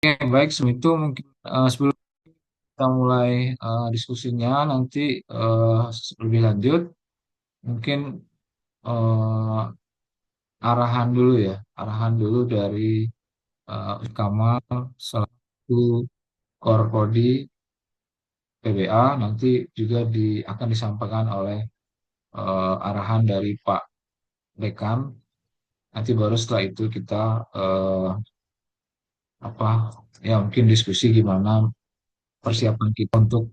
Oke, baik, itu mungkin sebelum kita mulai diskusinya nanti lebih lanjut, mungkin eh, arahan dulu dari Kamal selaku Core Prodi PBA, nanti juga akan disampaikan oleh arahan dari Pak Dekan. Nanti baru setelah itu kita eh, apa ya mungkin diskusi gimana persiapan kita untuk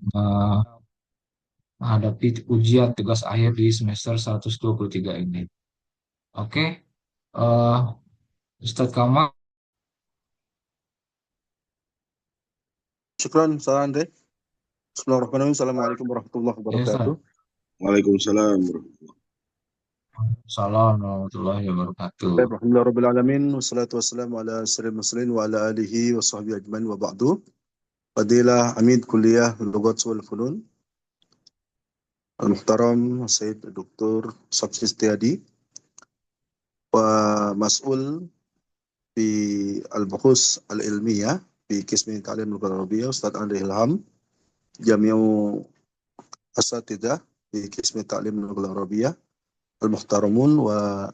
menghadapi ujian tugas akhir di semester 123 ini. Oke, eh Ustadz Kamal, Syukran, Salah Andre. Bismillahirrahmanirrahim. Assalamualaikum warahmatullahi ya wabarakatuh. Ustadz. Waalaikumsalam. Assalamualaikum warahmatullahi wabarakatuh. Baik, alhamdulillahirrahmanirrahim. Wassalatu wassalamu ala sayyidil mursalin wa ala alihi wa sahbihi ajmain wa ba'du. Fadilah Amid Kuliah Lughat wal Funun Al-Muhtaram Sayyid Dr. Sabsi Setiadi wa Mas'ul fi Al-Bukhus Al-Ilmiyah fi Qismi Ta'lim Lughat Arabiyah Ustaz Andre Ilham Jami'u Asatidah fi Qismi Ta'lim Lughat Arabiyah Al-Muhtaramun wa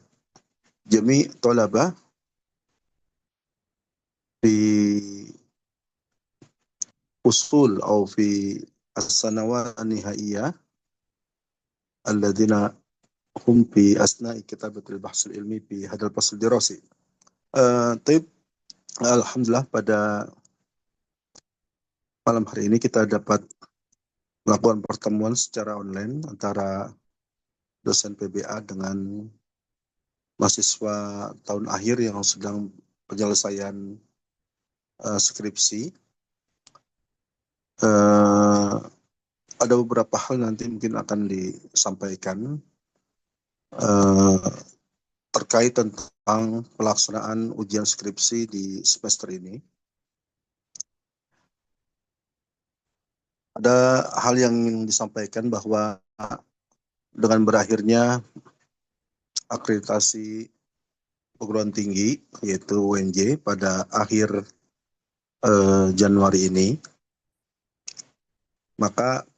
Jami' Talabah في أصول أو في السنوات النهائية الذين هم في أثناء كتابة البحث العلمي في هذا الفصل الدراسي. طيب, Alhamdulillah pada malam hari ini kita dapat melakukan pertemuan secara online antara dosen PBA dengan mahasiswa tahun akhir yang sedang penyelesaian skripsi. Ada beberapa hal nanti mungkin akan disampaikan terkait tentang pelaksanaan ujian skripsi di semester ini. Ada hal yang ingin disampaikan bahwa dengan berakhirnya akreditasi perguruan tinggi yaitu UNJ pada akhir Januari ini, maka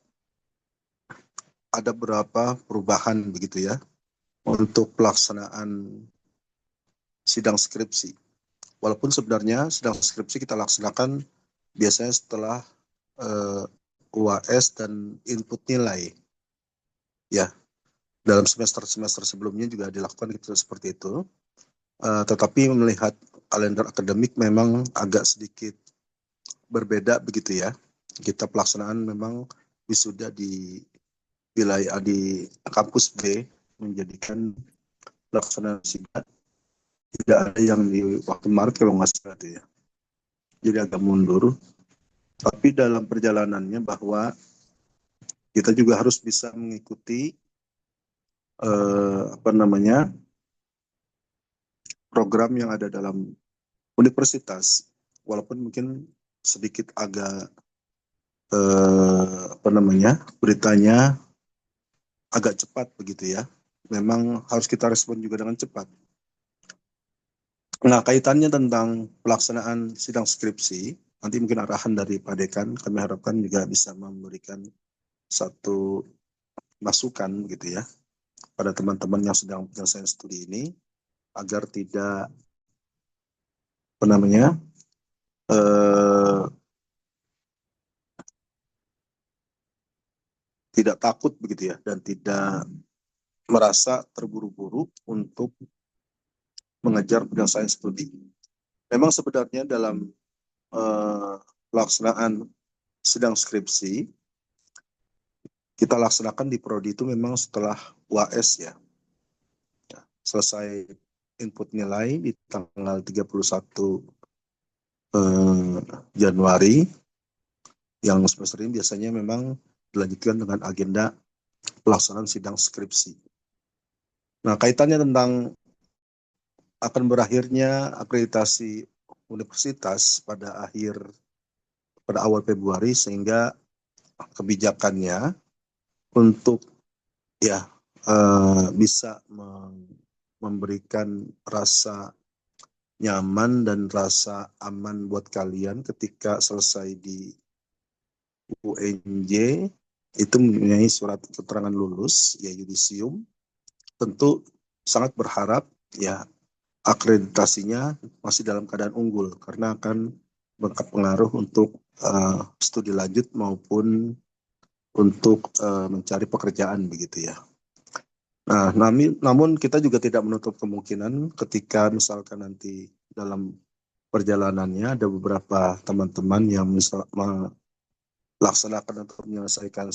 ada beberapa perubahan begitu ya untuk pelaksanaan sidang skripsi. Walaupun sebenarnya sidang skripsi kita laksanakan biasanya setelah UAS dan input nilai. Ya, dalam semester-semester sebelumnya juga dilakukan gitu, seperti itu. Tetapi melihat kalender akademik memang agak sedikit berbeda begitu ya. Kita pelaksanaan memang wisuda di wilayah di kampus B menjadikan pelaksanaan sidang tidak ada yang di waktu Maret kalau nggak salah itu ya. Jadi agak mundur. Tapi dalam perjalanannya bahwa kita juga harus bisa mengikuti program yang ada dalam universitas, walaupun mungkin sedikit agak beritanya agak cepat begitu ya. Memang harus kita respon juga dengan cepat. Nah, kaitannya tentang pelaksanaan sidang skripsi, nanti mungkin arahan dari Pak Dekan, kami harapkan juga bisa memberikan satu masukan gitu ya pada teman-teman yang sedang menyelesaikan studi ini, agar tidak tidak takut begitu ya, dan tidak merasa terburu-buru untuk mengejar penyelesaian studi. Memang sebenarnya dalam pelaksanaan sidang skripsi kita laksanakan di prodi itu memang setelah UAS ya. Selesai input nilai di tanggal 31 Januari, yang semester ini biasanya memang dilanjutkan dengan agenda pelaksanaan sidang skripsi. Nah, kaitannya tentang akan berakhirnya akreditasi universitas pada awal Februari, sehingga kebijakannya untuk bisa memberikan rasa nyaman dan rasa aman buat kalian ketika selesai di UNJ itu mempunyai surat keterangan lulus, ya yudisium. Tentu sangat berharap ya akreditasinya masih dalam keadaan unggul karena akan berpengaruh untuk studi lanjut maupun untuk mencari pekerjaan begitu ya. Nah, namun kita juga tidak menutup kemungkinan ketika misalkan nanti dalam perjalanannya ada beberapa teman-teman yang melaksanakan atau menyelesaikan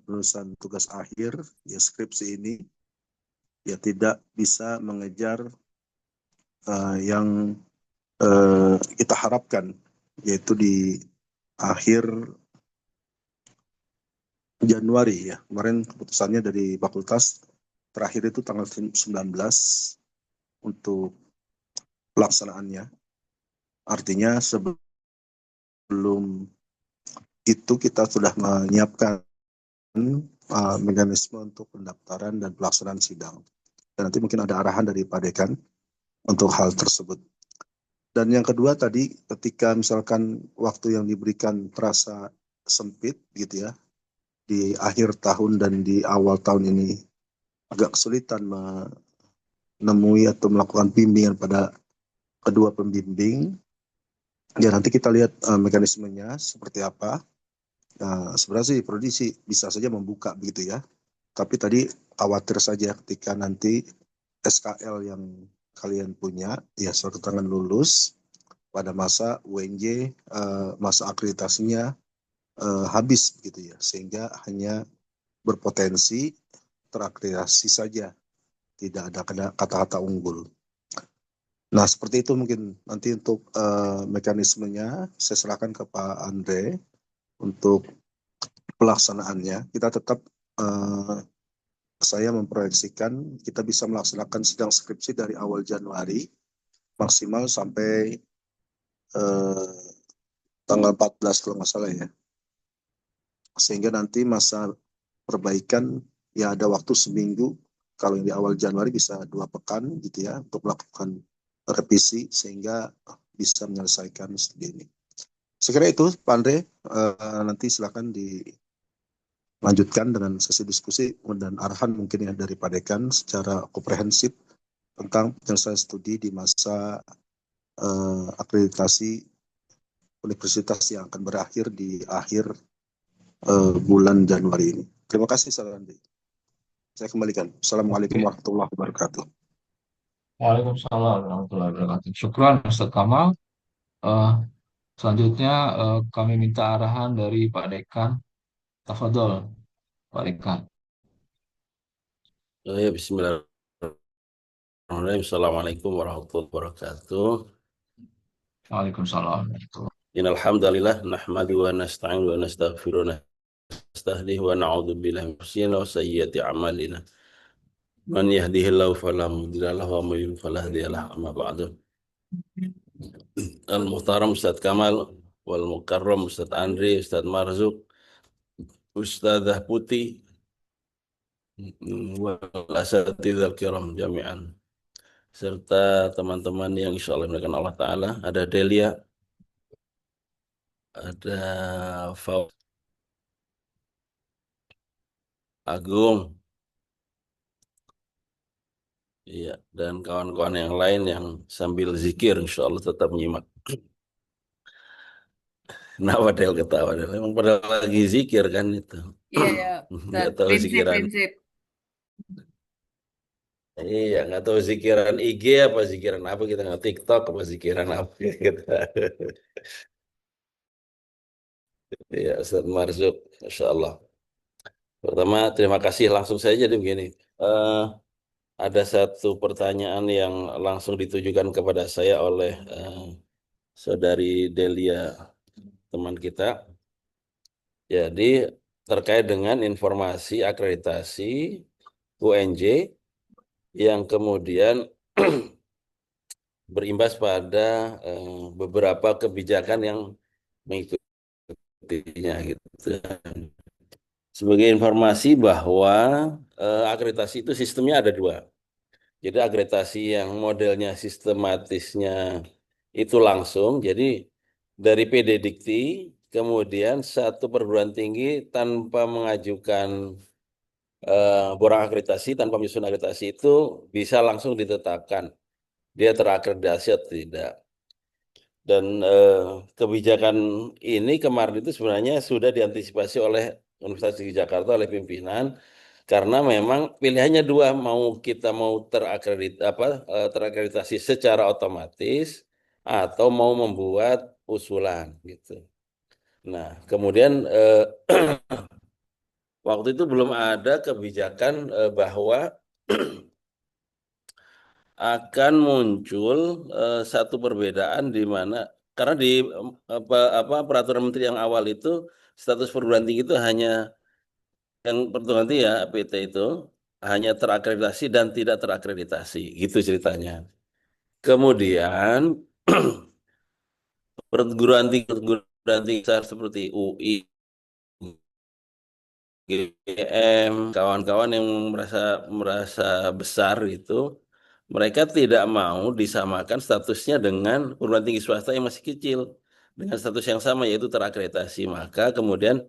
penulisan tugas akhir ya skripsi ini ya tidak bisa mengejar yang kita harapkan yaitu di akhir Januari ya. Kemarin keputusannya dari fakultas terakhir itu tanggal 19 untuk pelaksanaannya. Artinya sebelum itu kita sudah menyiapkan mekanisme untuk pendaftaran dan pelaksanaan sidang. Dan nanti mungkin ada arahan dari Pak Dekan untuk hal tersebut. Dan yang kedua tadi ketika misalkan waktu yang diberikan terasa sempit gitu ya, di akhir tahun dan di awal tahun ini agak kesulitan menemui atau melakukan bimbingan pada kedua pembimbing. Ya nanti kita lihat mekanismenya seperti apa. Nah, sebenarnya sih prodi sih bisa saja membuka begitu ya. Tapi tadi khawatir saja ketika nanti SKL yang kalian punya, ya surat keterangan lulus pada masa UNJ, masa akreditasinya habis begitu ya. Sehingga hanya berpotensi terakreditasi saja, tidak ada kata-kata unggul. Nah, seperti itu mungkin nanti untuk mekanismenya saya serahkan ke Pak Andre untuk pelaksanaannya. Kita tetap saya memproyeksikan kita bisa melaksanakan sidang skripsi dari awal Januari maksimal sampai tanggal 14 kalau nggak salah ya. Sehingga nanti masa perbaikan ya ada waktu seminggu. Kalau yang di awal Januari bisa 2 pekan gitu ya untuk melakukan revisi sehingga bisa menyelesaikan studi ini. Sekira itu Pak Andre, nanti silakan dilanjutkan dengan sesi diskusi dan arahan mungkin ya dari Pak Dekan secara komprehensif tentang penyelesaian studi di masa akreditasi universitas yang akan berakhir di akhir bulan Januari ini. Terima kasih, Sarandi. Saya kembalikan. Assalamualaikum Oke. warahmatullahi wabarakatuh. Waalaikumsalam warahmatullahi wabarakatuh. Syukran Ustaz Kamal. Eh, Selanjutnya kami minta arahan dari Pak Dekan. Tafadhol, Pak Dekan. Oh ya, Bismillahirrahmanirrahim. Assalamualaikum warahmatullahi wabarakatuh. Waalaikumsalam. Innal hamdalillah nahmadu wa nasta'inu wa nastaghfiru wa nastahdihi wa na'udzu billahi min syururi wa sayyiati a'malina. Man yahdihillahu fala mudilla lahu wa man yudlil fala hadiya lahu. Amma ba'du. Al-Muhtaram Ustaz Kamal wal Mukarram Ustaz Andri, Ustaz Marzuk, Ustazah Putih wal asatidzal kiram jami'an. Serta teman-teman yang insya Allah dimuliakan Allah Ta'ala. Ada Delia, ada Fauz, Agung, iya, dan kawan-kawan yang lain yang sambil zikir, insya Allah tetap menyimak. Kenapa Del ketawa Del? Emang pada lagi zikir kan itu? Iya ya, Nggak Ustaz. tahu Prinsip, zikiran. prinsip. Iya, nggak tahu zikiran IG apa zikiran apa kita nggak TikTok apa zikiran apa kita. Iya, Ustaz Marzuk, Insya Allah. Pertama, terima kasih langsung saja jadi begini. Eh, ada satu pertanyaan yang langsung ditujukan kepada saya oleh Saudari Delia, teman kita. Jadi terkait dengan informasi akreditasi UNJ yang kemudian berimbas pada beberapa kebijakan yang mengikutinya gitu. Sebagai informasi bahwa akreditasi itu sistemnya ada dua. Jadi akreditasi yang modelnya sistematisnya itu langsung. Jadi dari PD Dikti, kemudian satu perguruan tinggi tanpa mengajukan borang akreditasi, tanpa menyusun akreditasi itu bisa langsung ditetapkan dia terakreditasi atau tidak. Dan kebijakan ini kemarin itu sebenarnya sudah diantisipasi oleh Universitas Dki Jakarta oleh pimpinan karena memang pilihannya dua, mau terakreditasi secara otomatis atau mau membuat usulan gitu. Nah, kemudian waktu itu belum ada kebijakan bahwa akan muncul satu perbedaan di mana karena di peraturan menteri yang awal itu status perguruan tinggi itu hanya yang perguruan tinggi ya PT itu hanya terakreditasi dan tidak terakreditasi gitu ceritanya. Kemudian perguruan tinggi besar seperti UI, GM, kawan-kawan yang merasa merasa besar itu, mereka tidak mau disamakan statusnya dengan perguruan tinggi swasta yang masih kecil dengan status yang sama yaitu terakreditasi. Maka kemudian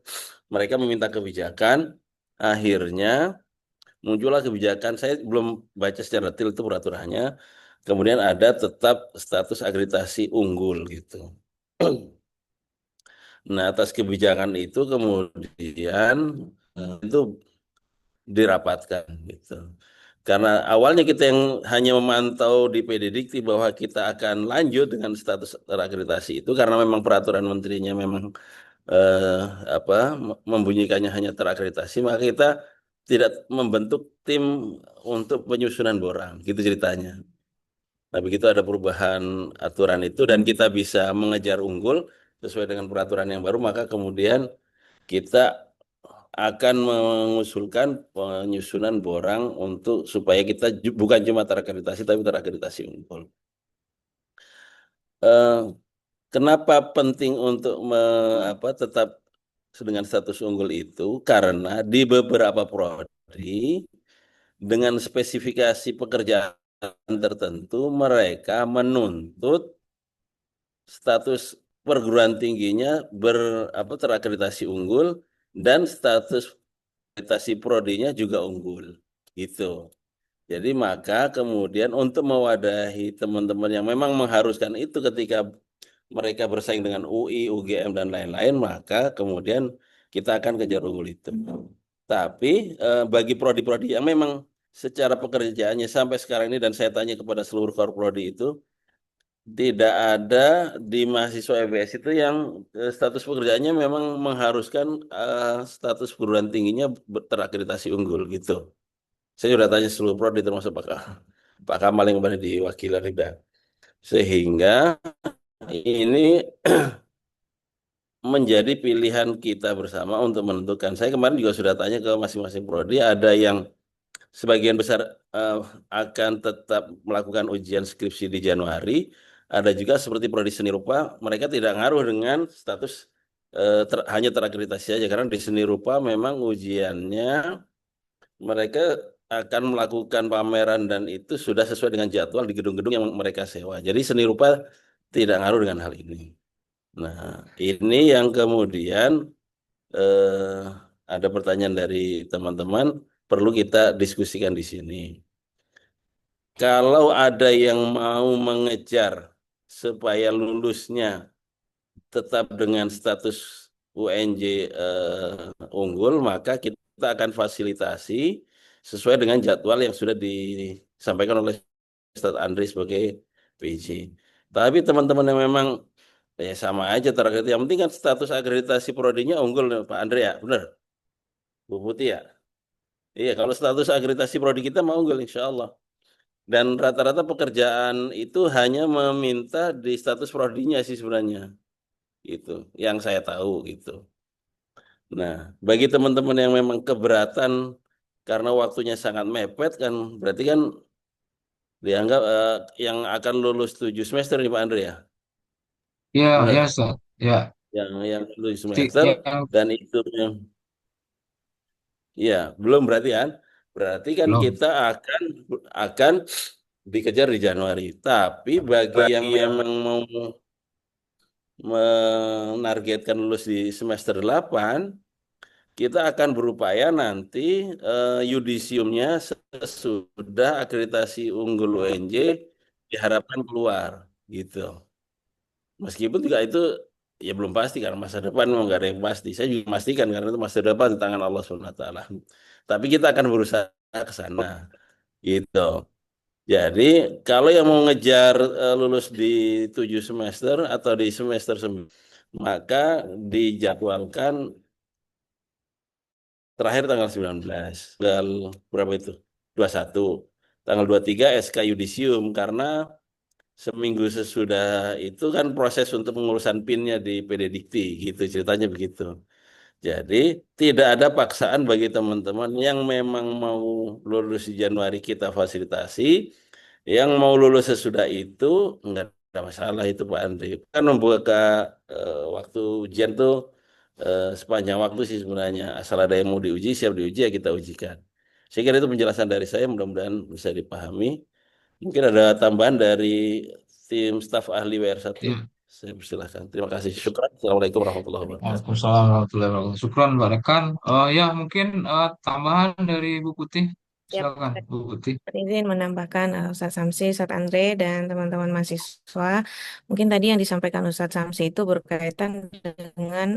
mereka meminta kebijakan, akhirnya muncullah kebijakan. Saya belum baca secara detail itu peraturannya. Kemudian ada tetap status akreditasi unggul gitu. Nah, atas kebijakan itu kemudian itu dirapatkan gitu. Karena awalnya kita yang hanya memantau di PD Dikti bahwa kita akan lanjut dengan status terakreditasi itu karena memang peraturan menterinya memang eh, membunyikannya hanya terakreditasi, maka kita tidak membentuk tim untuk penyusunan borang, gitu ceritanya. Nah, begitu ada perubahan aturan itu dan kita bisa mengejar unggul sesuai dengan peraturan yang baru, maka kemudian kita akan mengusulkan penyusunan borang untuk supaya kita bukan cuma terakreditasi tapi terakreditasi unggul. Eh, Kenapa penting untuk tetap dengan status unggul itu? Karena di beberapa prodi dengan spesifikasi pekerjaan tertentu mereka menuntut status perguruan tingginya terakreditasi unggul dan status akreditasi prodinya juga unggul. Gitu. Jadi maka kemudian untuk mewadahi teman-teman yang memang mengharuskan itu ketika mereka bersaing dengan UI, UGM dan lain-lain, maka kemudian kita akan kejar unggul itu. Tapi bagi prodi-prodi yang memang secara pekerjaannya sampai sekarang ini dan saya tanya kepada seluruh prodi itu tidak ada di mahasiswa FBS itu yang status pekerjaannya memang mengharuskan status perguruan tingginya terakreditasi unggul gitu. Saya sudah tanya seluruh prodi termasuk Pak Kamal yang kemarin diwakili Rida. Sehingga ini menjadi pilihan kita bersama untuk menentukan. Saya kemarin juga sudah tanya ke masing-masing prodi, ada yang sebagian besar eh, akan tetap melakukan ujian skripsi di Januari. Ada juga seperti prodi seni rupa, mereka tidak ngaruh dengan status hanya terakreditasi saja karena di seni rupa memang ujiannya mereka akan melakukan pameran dan itu sudah sesuai dengan jadwal di gedung-gedung yang mereka sewa. Jadi seni rupa tidak ngaruh dengan hal ini. Nah, ini yang kemudian eh, ada pertanyaan dari teman-teman perlu kita diskusikan di sini. Kalau ada yang mau mengejar supaya lulusnya tetap dengan status UNJ unggul, maka kita akan fasilitasi sesuai dengan jadwal yang sudah disampaikan oleh Ustadz Andri sebagai PJ. Tapi teman-teman yang memang ya sama aja terakreditasi, yang penting kan status akreditasi prodinya unggul Pak Andri ya, benar? Bu Putih ya? Iya, kalau status akreditasi prodi kita mau unggul insya Allah. Dan rata-rata pekerjaan itu hanya meminta di status prodinya sih sebenarnya. Itu yang saya tahu gitu. Nah, bagi teman-teman yang memang keberatan karena waktunya sangat mepet kan berarti kan dianggap yang akan lulus 7 semester nih Pak Andre ya. Ya, ya, Benar. Ustaz. Ya, Yang 7 semester yang dan itu ya belum berarti kan. Berarti kan Belum. kita akan dikejar di Januari. Tapi bagi yang memang mau menargetkan lulus di semester 8, kita akan berupaya nanti yudisiumnya sesudah akreditasi unggul UNJ diharapkan keluar gitu. Meskipun juga itu ya belum pasti karena masa depan memang nggak ada yang pasti. Saya juga memastikan karena itu masa depan di tangan Allah Subhanahu wa taala. Tapi kita akan berusaha ke sana gitu. Jadi kalau yang mau ngejar lulus di 7 semester atau di semester 9, maka dijadwalkan terakhir tanggal 19, tanggal berapa itu? 21. Tanggal 23 SK Yudisium karena seminggu sesudah itu kan proses untuk pengurusan PIN-nya di PD Dikti gitu ceritanya begitu. Jadi tidak ada paksaan bagi teman-teman yang memang mau lulus di Januari kita fasilitasi, yang mau lulus sesudah itu enggak ada masalah itu Pak Andri. Kan membuka waktu ujian tuh sepanjang waktu sih sebenarnya. Asal ada yang mau diuji, siap diuji ya kita ujikan. Saya kira itu penjelasan dari saya, mudah-mudahan bisa dipahami. Mungkin ada tambahan dari tim staf ahli WR1. Ya. Saya persilahkan. Terima kasih. Syukran. Assalamualaikum warahmatullahi wabarakatuh. Waalaikumsalam warahmatullahi wabarakatuh. Syukran Mbak Rekan. Ya mungkin tambahan dari Bu Putih. Siap, Silakan Bu Putih. izin menambahkan Ustadz Samsi, Ustadz Andre, dan teman-teman mahasiswa. Mungkin tadi yang disampaikan Ustadz Samsi itu berkaitan dengan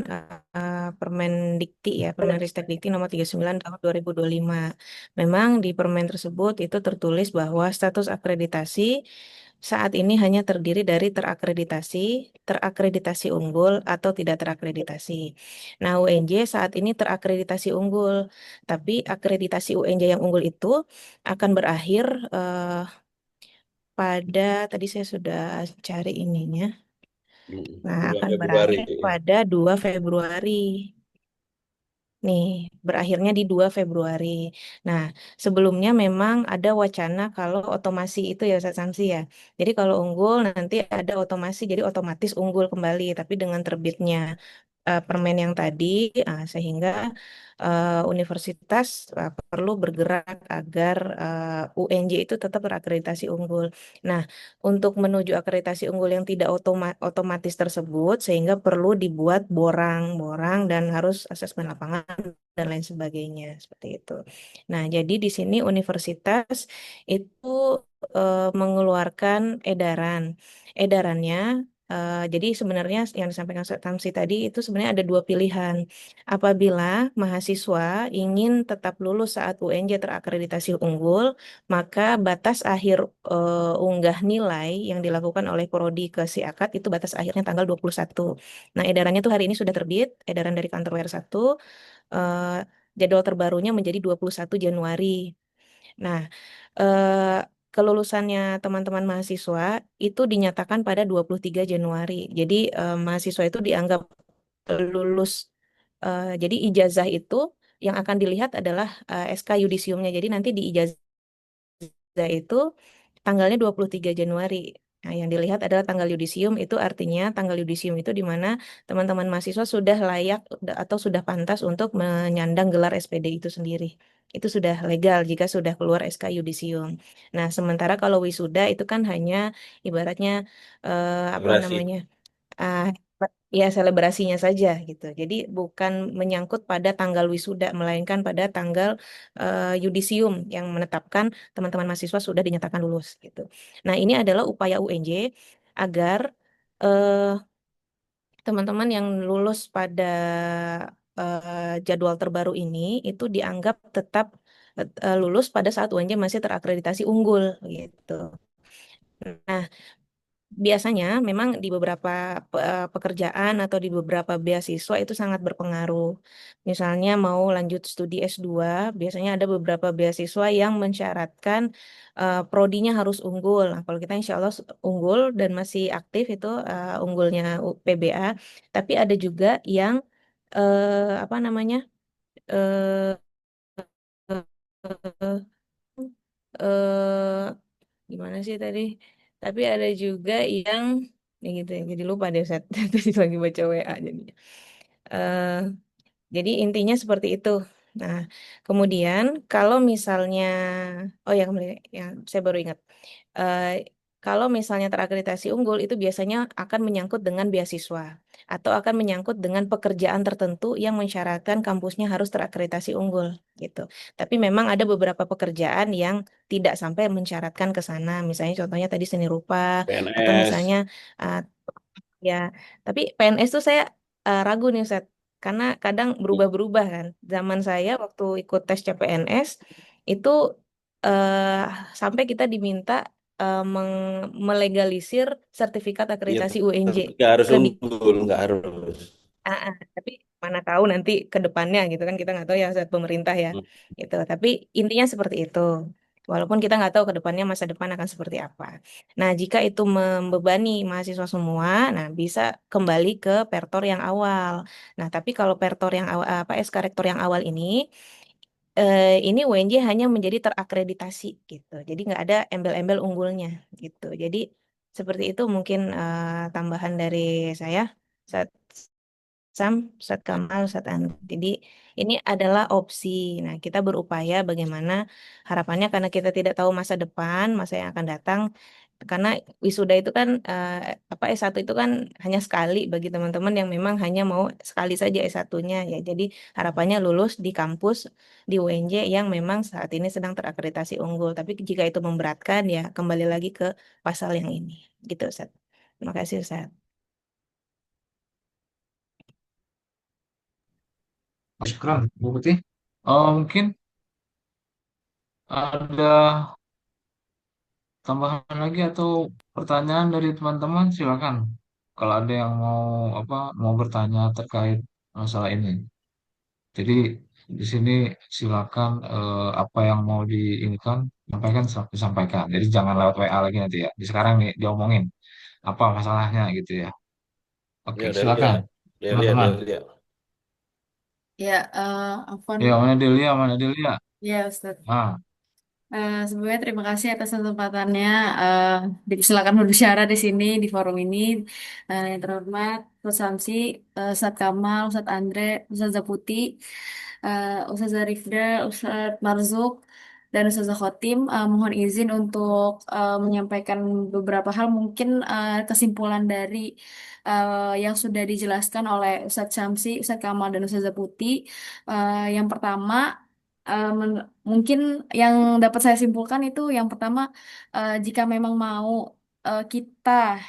Permendikti ya, Permenristek Dikti nomor 39 tahun 2025. Memang di permen tersebut itu tertulis bahwa status akreditasi saat ini hanya terdiri dari terakreditasi, terakreditasi unggul, atau tidak terakreditasi. Nah, UNJ saat ini terakreditasi unggul, tapi akreditasi UNJ yang unggul itu akan berakhir pada, tadi saya sudah cari ininya, nah 2 akan Februari. berakhir pada 2 Februari. Nih, berakhirnya di 2 Februari. Nah, sebelumnya memang ada wacana kalau otomasi itu ya Ustaz Samsi ya. Jadi kalau unggul nanti ada otomasi, jadi otomatis unggul kembali. Tapi dengan terbitnya permen yang tadi, sehingga universitas perlu bergerak agar UNJ itu tetap berakreditasi unggul. Nah, untuk menuju akreditasi unggul yang tidak otomatis tersebut, sehingga perlu dibuat borang-borang dan harus asesmen lapangan dan lain sebagainya seperti itu. Nah, jadi di sini universitas itu mengeluarkan edaran. Edarannya, jadi sebenarnya yang disampaikan Ustaz Tamsi tadi itu sebenarnya ada dua pilihan. Apabila mahasiswa ingin tetap lulus saat UNJ terakreditasi unggul, maka batas akhir unggah nilai yang dilakukan oleh Prodi ke Siakat itu batas akhirnya tanggal 21. Nah, edarannya tuh hari ini sudah terbit, edaran dari kantor WR1. eh, Jadwal terbarunya menjadi 21 Januari. Nah, kelulusannya teman-teman mahasiswa itu dinyatakan pada 23 Januari. Jadi, mahasiswa itu dianggap lulus. Jadi ijazah itu yang akan dilihat adalah SK yudisiumnya. Jadi nanti di ijazah itu tanggalnya 23 Januari. Nah, yang dilihat adalah tanggal yudisium, itu artinya tanggal yudisium itu di mana teman-teman mahasiswa sudah layak atau sudah pantas untuk menyandang gelar SPD itu sendiri. Itu sudah legal jika sudah keluar SK yudisium. Nah, sementara kalau wisuda itu kan hanya ibaratnya apa Durasi. namanya? ah, Ya, selebrasinya saja gitu. Jadi bukan menyangkut pada tanggal wisuda, melainkan pada tanggal yudisium yang menetapkan teman-teman mahasiswa sudah dinyatakan lulus gitu. Nah, ini adalah upaya UNJ agar eh, teman-teman yang lulus pada jadwal terbaru ini itu dianggap tetap lulus pada saat UNJ masih terakreditasi unggul gitu. Nah, biasanya memang di beberapa pekerjaan atau di beberapa beasiswa itu sangat berpengaruh. Misalnya mau lanjut studi S2, biasanya ada beberapa beasiswa yang mensyaratkan prodinya harus unggul. Nah, kalau kita insya Allah unggul dan masih aktif itu unggulnya PBA, tapi ada juga yang apa namanya eh, eh, gimana sih tadi? Tapi ada juga yang ya gitu ya. Jadi lupa deh saat tadi lagi baca WA jadinya. Eh, jadi intinya seperti itu. Nah, kemudian kalau misalnya, oh ya kembali, ya saya baru ingat. Eh, Kalau misalnya terakreditasi unggul itu biasanya akan menyangkut dengan beasiswa atau akan menyangkut dengan pekerjaan tertentu yang mensyaratkan kampusnya harus terakreditasi unggul gitu. Tapi memang ada beberapa pekerjaan yang tidak sampai mensyaratkan ke sana. Misalnya contohnya tadi seni rupa atau PNS. misalnya uh, ya, tapi PNS tuh saya ragu nih Ustaz, karena kadang berubah-berubah kan. Zaman saya waktu ikut tes CPNS itu eh, sampai kita diminta melegalisir sertifikat Iya, akreditasi UNJ tapi nggak harus ke unggul, nggak harus. tapi mana tahu nanti ke depannya gitu kan kita nggak tahu ya saat pemerintah ya Hmm. gitu. Tapi intinya seperti itu. Walaupun kita nggak tahu ke depannya masa depan akan seperti apa. Nah, jika itu membebani mahasiswa semua, nah bisa kembali ke pertor yang awal. Nah, tapi kalau pertor yang awal apa SK rektor yang awal ini UNJ hanya menjadi terakreditasi gitu. Jadi nggak ada embel-embel unggulnya gitu. Jadi seperti itu mungkin tambahan dari saya. Sam, Ustadz Kamal, Ustadz Anu. Jadi ini adalah opsi. Nah, kita berupaya bagaimana harapannya karena kita tidak tahu masa depan, masa yang akan datang. Karena wisuda itu kan apa S1 itu kan hanya sekali bagi teman-teman yang memang hanya mau sekali saja S1-nya ya. Jadi harapannya lulus di kampus di UNJ yang memang saat ini sedang terakreditasi unggul. Tapi jika itu memberatkan ya kembali lagi ke pasal yang ini. Gitu, Ustadz. Terima kasih, Ustadz. Syukran, Bu Putih. Mungkin ada tambahan lagi atau pertanyaan dari teman-teman, silakan. Kalau ada yang mau apa mau bertanya terkait masalah ini. Jadi di sini silakan apa yang mau diinginkan sampaikan disampaikan. Jadi jangan lewat WA lagi nanti ya. Di sekarang nih diomongin apa masalahnya gitu ya. Oke, Ya, Delia, silakan Delia, teman-teman. Delia. Ya, Afwan. Ya, mana Delia, mana Delia. Ya, Ustadz. Ah, Sebelumnya terima kasih atas kesempatannya eh silakan berbicara di sini di forum ini. Yang terhormat Ustaz Samsi, Ustaz Kamal, Ustaz Andre, Ustaz Zaputi, Ustaz Zarifda, Ustaz Marzuk, dan Ustaz Khotim. Mohon izin untuk menyampaikan beberapa hal mungkin kesimpulan dari yang sudah dijelaskan oleh Ustaz Samsi, Ustaz Kamal, dan Ustaz Zaputi. Yang pertama, mungkin yang dapat saya simpulkan itu yang pertama, jika memang mau kita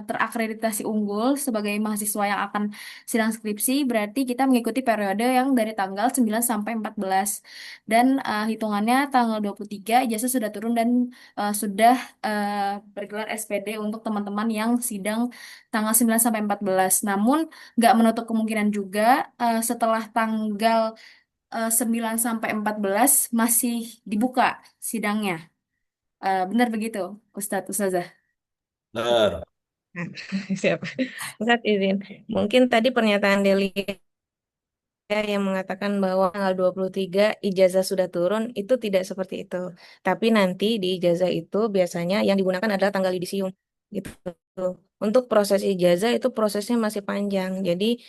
terakreditasi unggul sebagai mahasiswa yang akan sidang skripsi, berarti kita mengikuti periode yang dari tanggal 9 sampai 14. Dan hitungannya tanggal 23 ijazah sudah turun dan sudah bergelar SPD untuk teman-teman yang sidang tanggal 9 sampai 14. Namun nggak menutup kemungkinan juga setelah tanggal 9 sampai 14 masih dibuka sidangnya. Benar begitu, Ustadz Ustazah? Benar. Nah, siap. Ustadz izin. Mungkin tadi pernyataan Deli yang mengatakan bahwa tanggal 23 ijazah sudah turun, itu tidak seperti itu. Tapi nanti di ijazah itu biasanya yang digunakan adalah tanggal yudisium. Gitu. Untuk proses ijazah itu prosesnya masih panjang. Jadi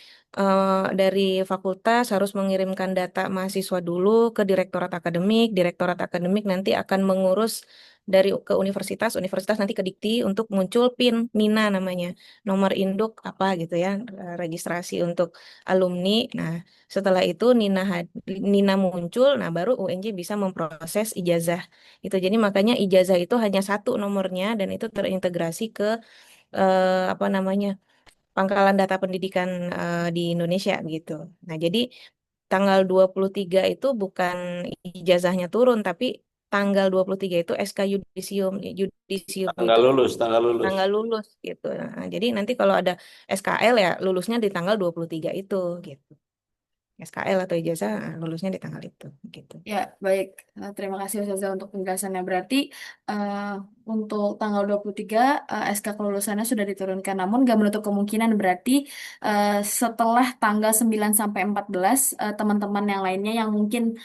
dari fakultas harus mengirimkan data mahasiswa dulu ke direktorat akademik. Direktorat akademik nanti akan mengurus dari ke universitas, universitas nanti ke Dikti untuk muncul PIN, NINA namanya, nomor induk apa gitu ya, registrasi untuk alumni. Nah, setelah itu Nina muncul, nah baru UNJ bisa memproses ijazah. Itu jadi makanya ijazah itu hanya satu nomornya dan itu terintegrasi ke apa namanya pangkalan data pendidikan di Indonesia gitu. Nah, jadi tanggal 23 itu bukan ijazahnya turun tapi tanggal 23 itu SK yudisium. Yudisium Tanggal itu lulus, tanggal lulus. tanggal lulus gitu. Nah, jadi nanti kalau ada SKL ya lulusnya di tanggal 23 itu gitu. SKL atau ijazah lulusnya di tanggal itu gitu. Ya, baik. Terima kasih Ustazah untuk penjelasannya. Berarti eh, untuk tanggal 23 SK kelulusannya sudah diturunkan. Namun nggak menutup kemungkinan berarti setelah tanggal 9 sampai 14 teman-teman yang lainnya yang mungkin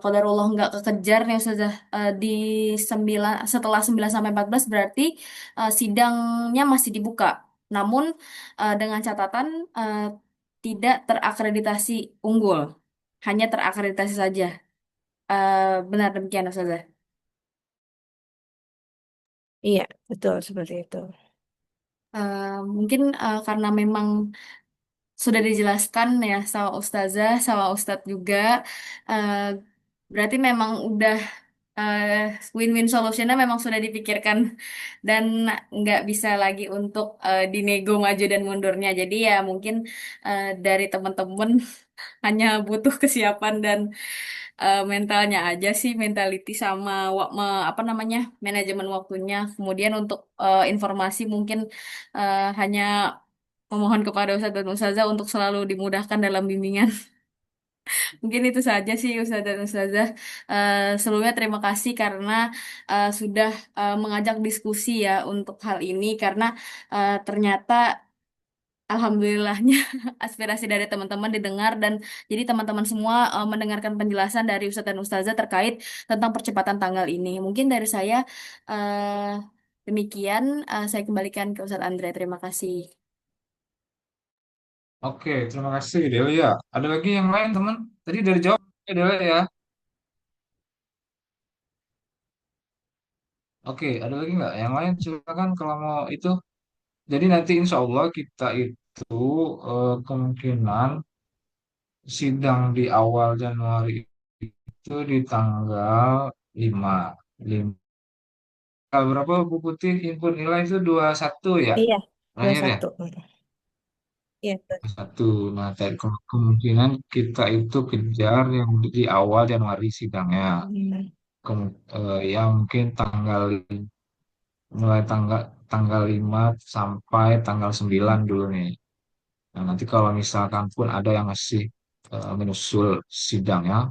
qadarullah nggak kekejar nih Ustazah di 9 setelah 9 sampai 14 berarti sidangnya masih dibuka. Namun dengan catatan tidak terakreditasi unggul. hanya terakreditasi saja. Benar demikian, Ustazah. Iya, betul seperti itu. Mungkin karena memang sudah dijelaskan ya sama Ustazah, sama Ustadz juga, eh, berarti memang udah eh, win-win solutionnya memang sudah dipikirkan dan nggak bisa lagi untuk dinego maju dan mundurnya. Jadi ya mungkin dari teman-teman hanya butuh kesiapan dan mentalnya aja sih, mentality sama apa namanya manajemen waktunya. Kemudian untuk informasi mungkin hanya memohon kepada Ustadz dan Ustazah untuk selalu dimudahkan dalam bimbingan. Mungkin itu saja sih Ustadz dan Ustazah. Sebelumnya terima kasih karena sudah mengajak diskusi ya untuk hal ini karena ternyata alhamdulillahnya aspirasi dari teman-teman didengar dan jadi teman-teman semua mendengarkan penjelasan dari Ustadz dan Ustazah terkait tentang percepatan tanggal ini. Mungkin dari saya eh, demikian. Saya kembalikan ke Ustadz Andre. Terima kasih. Oke, terima kasih Delia. Ada lagi yang lain teman? Tadi dari jawab ya Delia ya. Oke, ada lagi nggak? Yang lain silakan kalau mau itu. Jadi nanti insya Allah kita itu kemungkinan sidang di awal Januari itu di tanggal 5. 5. Berapa Bu Putih input nilai itu 21 ya? Iya, Terakhir ya? 21. Iya, betul. 21. Nah, kemungkinan kita itu kejar yang di awal Januari sidangnya. Hmm. Ya mungkin mulai tanggal 5 sampai tanggal 9 dulu nih. Nah, nanti kalau misalkan pun ada yang masih menyusul sidangnya,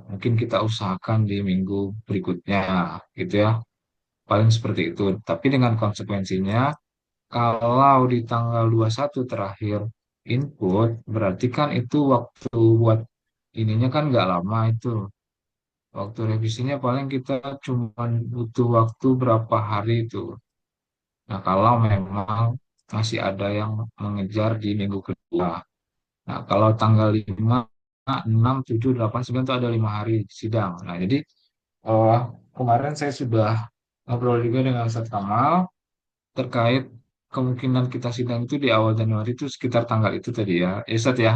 mungkin kita usahakan di minggu berikutnya, gitu ya. Paling seperti itu. Tapi dengan konsekuensinya, kalau di tanggal 21 terakhir input, berarti kan itu waktu buat ininya kan nggak lama itu. Waktu revisinya paling kita cuma butuh waktu berapa hari itu. Nah, kalau memang masih ada yang mengejar di minggu kedua. Nah, kalau tanggal 5, 6, 7, 8, 9 itu ada 5 hari sidang. Nah, jadi eh, kemarin saya sudah ngobrol juga dengan Ustadz Kamal terkait kemungkinan kita sidang itu di awal Januari itu sekitar tanggal itu tadi ya. Ya, Ustadz ya.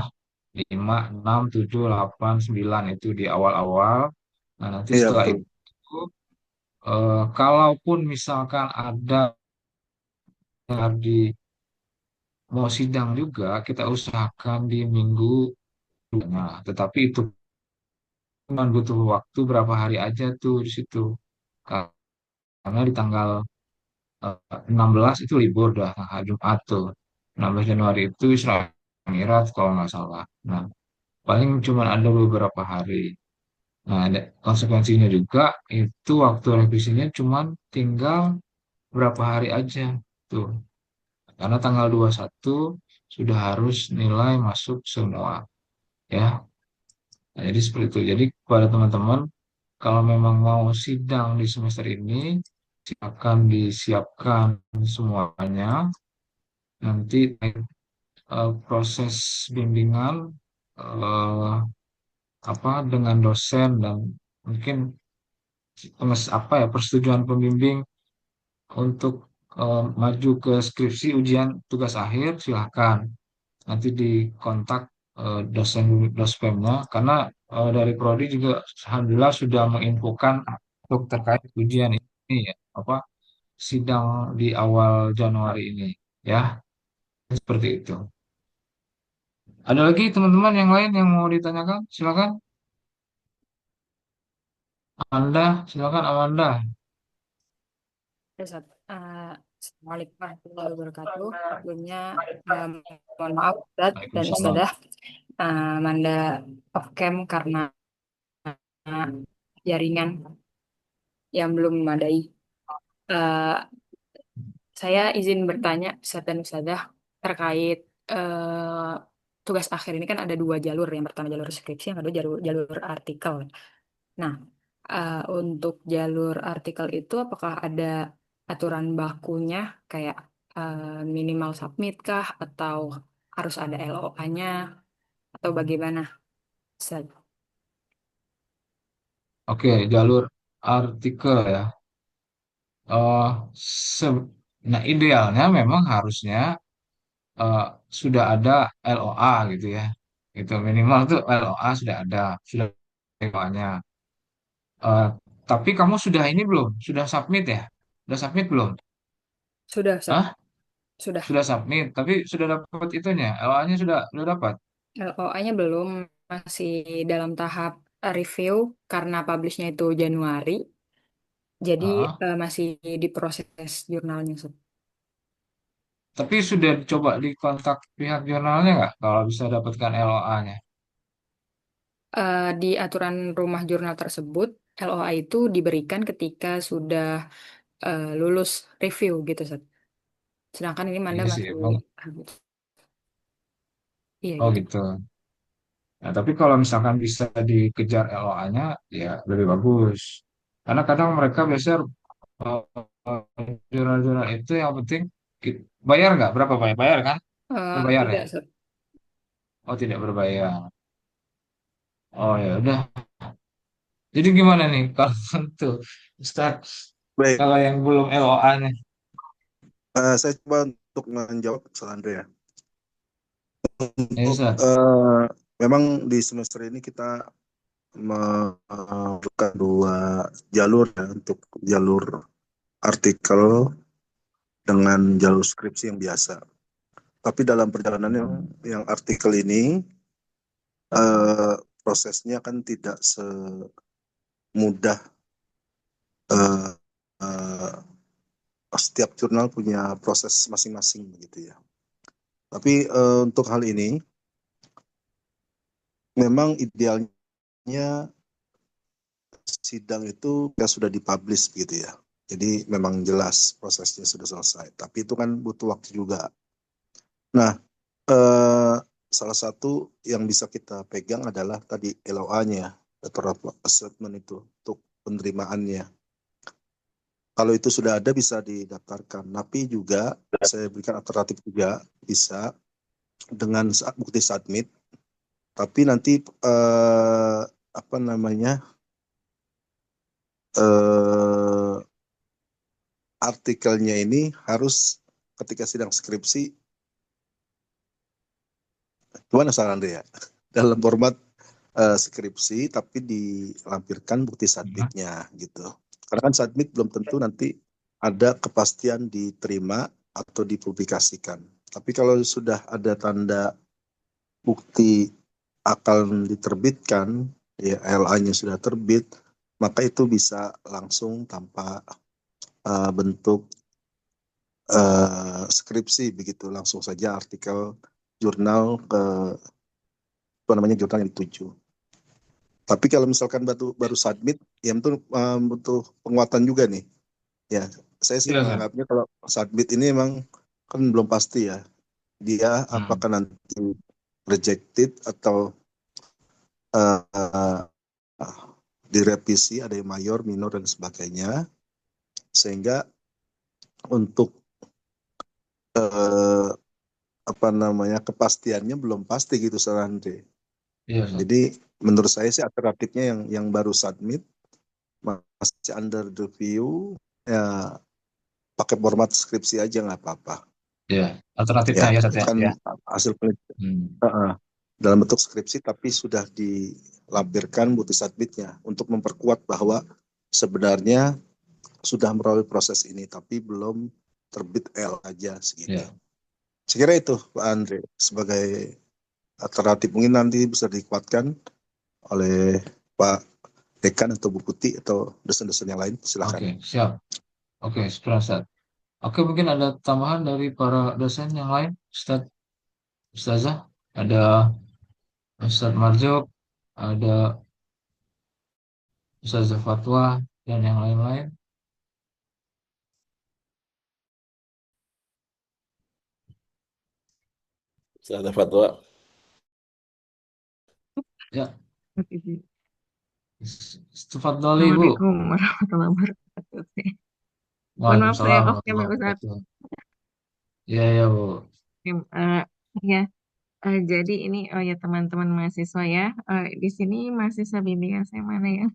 5, 6, 7, 8, 9 itu di awal-awal. Nah, nanti Iya setelah betul. itu kalaupun misalkan ada yang di mau sidang juga, kita usahakan di minggu kedua. Tetapi itu cuma butuh waktu berapa hari aja tuh di situ. Karena di tanggal 16 itu libur dah, hari Jumat tuh. 16 Januari itu Isra Mi'raj kalau nggak salah. Nah, paling cuma ada beberapa hari. Nah, ada konsekuensinya juga itu waktu revisinya cuma tinggal berapa hari aja tuh. Karena tanggal 21 sudah harus nilai masuk semua ya. Nah, jadi seperti itu. Jadi kepada teman-teman kalau memang mau sidang di semester ini akan disiapkan semuanya. Nanti proses bimbingan eh, apa dengan dosen dan mungkin apa ya persetujuan pembimbing untuk maju ke skripsi ujian tugas akhir silahkan nanti dikontak dosen dospemnya karena dari prodi juga alhamdulillah sudah menginfokan untuk terkait ujian ini ya apa sidang di awal Januari ini ya seperti itu. Ada lagi teman-teman yang lain yang mau ditanyakan? Silakan. Anda, silakan Amanda. Ya, Ustaz. Assalamualaikum warahmatullahi wabarakatuh. Sebelumnya, mohon maaf Ustaz dan Waalaikumsalam. Ustazah. Manda off cam karena jaringan yang belum memadai. Eh, saya izin bertanya Ustaz dan Ustazah terkait tugas akhir ini kan ada dua jalur. Yang pertama jalur skripsi, yang kedua jalur artikel. Nah, untuk jalur artikel itu apakah ada aturan bakunya kayak minimal submit kah atau harus ada LOA-nya atau bagaimana? Ustaz. Oke, jalur artikel ya. Eh, se- nah, idealnya memang harusnya eh, sudah ada LOA gitu ya. Gitu minimal tuh LOA sudah ada, sudah LOA-nya. Eh, tapi kamu sudah ini belum? Sudah submit ya? Sudah submit belum? Sudah, Ustaz. Hah? Sudah. Sudah submit, tapi sudah dapat itunya. LOA-nya sudah dapat. LOA-nya belum, masih dalam tahap review karena publish-nya itu Januari. Jadi Ah, masih diproses jurnalnya, Ustaz. tapi sudah coba dikontak pihak jurnalnya nggak kalau bisa dapatkan LOA-nya? Di aturan rumah jurnal tersebut, LOA itu diberikan ketika sudah lulus review gitu, Ustaz. Sedangkan ini Manda Iya sih, masih emang. iya Oh gitu. gitu. Nah, tapi kalau misalkan bisa dikejar LOA-nya, ya lebih bagus. Karena kadang mereka biasanya jurnal-jurnal itu yang penting bayar nggak? Berapa bayar? Bayar kan? Berbayar ya? Tidak, Ustaz. Oh tidak berbayar. Oh ya udah. Jadi gimana nih kalau untuk Ustaz Baik, kalau yang belum LOA-nya? saya coba untuk menjawab soal Andre ya. Ya Untuk Ustaz. memang di semester ini kita membuka dua jalur ya, untuk jalur artikel dengan jalur skripsi yang biasa. Tapi dalam perjalanan yang artikel ini eh, prosesnya kan tidak semudah eh, eh, setiap jurnal punya proses masing-masing begitu ya. Tapi untuk hal ini memang idealnya sidang itu ya sudah dipublish begitu ya. Jadi memang jelas prosesnya sudah selesai. Tapi itu kan butuh waktu juga. Nah, eh, salah satu yang bisa kita pegang adalah tadi LOA-nya, letter of assessment itu untuk penerimaannya. Kalau itu sudah ada bisa didaftarkan. Tapi juga saya berikan alternatif juga bisa dengan bukti submit. Tapi nanti apa namanya eh, artikelnya ini harus ketika sidang skripsi, gimana saran Anda ya? Dalam format skripsi tapi dilampirkan bukti submitnya gitu. Karena kan submit belum tentu nanti ada kepastian diterima atau dipublikasikan. Tapi kalau sudah ada tanda bukti akan diterbitkan, ya LA-nya sudah terbit, maka itu bisa langsung tanpa bentuk skripsi begitu, langsung saja artikel jurnal ke apa namanya jurnal yang dituju. Tapi kalau misalkan baru submit, ya itu butuh penguatan juga nih. Ya, saya sih Iya Ustaz. menganggapnya kalau submit ini emang kan belum pasti ya. Dia Hmm. apakah nanti rejected atau uh, direvisi, ada yang mayor, minor dan sebagainya. Sehingga untuk uh, apa namanya kepastiannya belum pasti gitu, Sarandre. Iya Ustaz. Jadi menurut saya sih alternatifnya yang baru submit masih under review ya pakai format skripsi aja nggak apa-apa Iya. ya. Alternatifnya ya Ustaz Itu ya. kan Ya. hasil penelitian Hmm. dalam bentuk skripsi tapi sudah dilampirkan bukti submitnya untuk memperkuat bahwa sebenarnya sudah melalui proses ini tapi belum terbit L aja segitu. Ya. Saya kira itu Pak Andre sebagai alternatif, mungkin nanti bisa dikuatkan oleh Pak Dekan atau Bu Putih atau dosen-dosen yang lain, silakan. Oke, siap. Oke, Ustaz. Oke, mungkin ada tambahan dari para dosen yang lain, Ustaz, Ustazah, ada Ustaz Marjuk, ada Ustazah Fatwa, dan yang lain-lain. Ada fatwa. Ya, Oke. Tafadhali Ibu. Assalamualaikum warahmatullahi wabarakatuh. Mohon maaf saya Waalaikumsalam off cam ya warahmatullahi Ustaz. wabarakatuh. Iya, ya, Bu. Ya, ya, Jadi ini, oh ya teman-teman mahasiswa ya, di sini mahasiswa bimbingan saya mana ya?